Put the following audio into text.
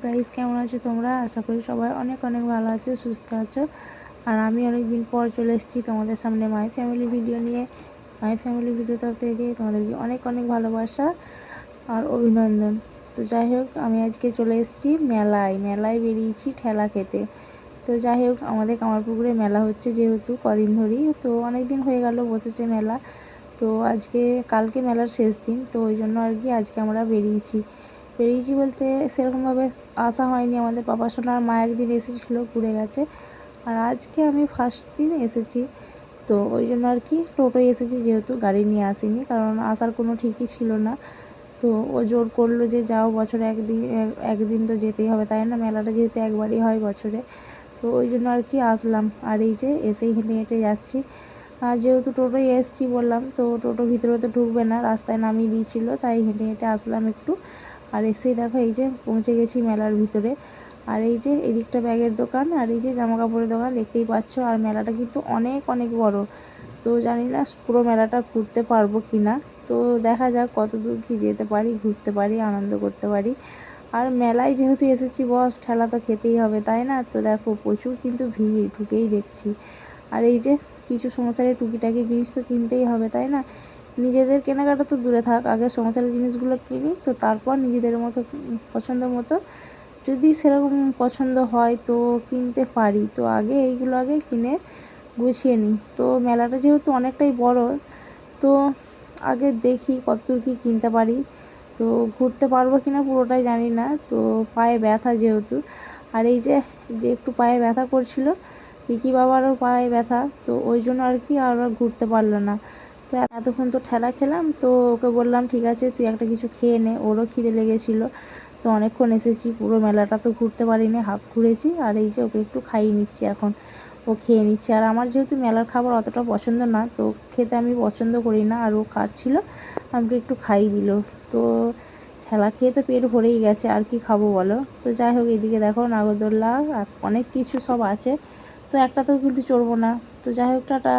Guys, কেমন আছো তোমরা? আশা করি সবাই অনেক অনেক ভালো আছো, সুস্থ আছো। আর আমি অনেক দিন পর চলে এসেছি তোমাদের সামনে মাই ফ্যামিলি ভিডিও নিয়ে। মাই ফ্যামিলি ভিডিও তরফ থেকে তোমাদেরকে অনেক অনেক ভালোবাসা আর অভিনন্দন। তো যাই হোক, আমি আজকে চলে এসেছি মেলায় বেরিয়েছি ঠেলা খেতে। তো যাই হোক, আমাদের কামারপুকুরে মেলা হচ্ছে যেহেতু কদিন ধরেই, তো অনেক দিন হয়ে গেল বসেছে মেলা। তো কালকে মেলার শেষ দিন, তো ওই জন্য আর কি আজকে আমরা বেরিয়েছি বলতে সেরকমভাবে আসা হয়নি। আমাদের পাপা সোনার মা একদিন এসেছিলো, ঘুরে গেছে। আর আজকে আমি ফার্স্ট দিন এসেছি, তো ওই জন্য আর কি টোটোয় এসেছি, যেহেতু গাড়ি নিয়ে আসিনি, কারণ আসার কোনো ঠিকই ছিল না। তো ও জোর করলো যে যাও, বছরে একদিন তো যেতেই হবে, তাই না? মেলাটা যেহেতু একবারই হয় বছরে, তো ওই জন্য আর কি আসলাম। আর এই যে এসেই হেঁটে হেঁটে যাচ্ছি। আর যেহেতু টোটোয় এসেছি বললাম, তো টোটো ভিতরে তো ঢুকবে না, রাস্তায় নামিয়ে দিয়েছিলো, তাই হেঁটে হেঁটে আসলাম একটু। আর এসেই দেখো এই যে পৌঁছে গেছি মেলার ভিতরে। আর এই যে এদিকটা ব্যাগের দোকান, আর এই যে জামা কাপড়ের দোকান দেখতেই পাচ্ছ। আর মেলাটা কিন্তু অনেক অনেক বড়। তো জানি না পুরো মেলাটা ঘুরতে পারবো কি না, তো দেখা যাক কত দূর কি যেতে পারি, ঘুরতে পারি, আনন্দ করতে পারি। আর মেলায় যেহেতু এসেছি বস, ঠেলা তো খেতেই হবে, তাই না? তো দেখো প্রচুর কিন্তু ভিড়, ঢুকেই দেখছি। আর এই যে কিছু সংসারের টুকিটাকি জিনিস তো কিনতেই হবে, তাই না? নিজেদের কেনাকাটা তো দূরে থাক, আগে সংসারের জিনিসগুলো কিনি, তো তারপর নিজেদের মতো পছন্দ মতো যদি সেরকম পছন্দ হয় তো কিনতে পারি। তো আগে কিনে গুছিয়ে নিই। তো মেলাটা যেহেতু অনেকটাই বড়, তো আগে দেখি কতদূর কী কিনতে পারি। তো ঘুরতে পারবো কি না পুরোটাই জানি না, তো পায়ে ব্যথা যেহেতু। আর এই যে যে একটু পায়ে ব্যথা করছিল, রিকি বাবারও পায়ে ব্যথা, তো ওই জন্য আর কি আর ঘুরতে পারলো না। তো এতক্ষণ তো ঠেলা খেলাম, তো ওকে বললাম ঠিক আছে তুই একটা কিছু খেয়ে নে, ওরও খিদে লেগেছিলো। তো অনেকক্ষণ এসেছি, পুরো মেলাটা তো ঘুরতে পারিনি, হাফ ঘুরেছি। আর এই যে ওকে একটু খাইয়ে নিচ্ছি এখন, ও খেয়ে নিচ্ছে। আর আমার যেহেতু মেলার খাবার অতটা পছন্দ না, তো খেতে আমি পছন্দ করি না, আর ও খাচ্ছিল, আমাকে একটু খাইয়ে দিল। তো ঠেলা খেয়ে তো পেট ভরেই গেছে, আর কি খাবো বলো? তো যাই হোক, এদিকে দেখো নাগরদোল্লা আর অনেক কিছু সব আছে, তো একটাতেও কিন্তু চড়বো না। তো যাই হোক, টাটা।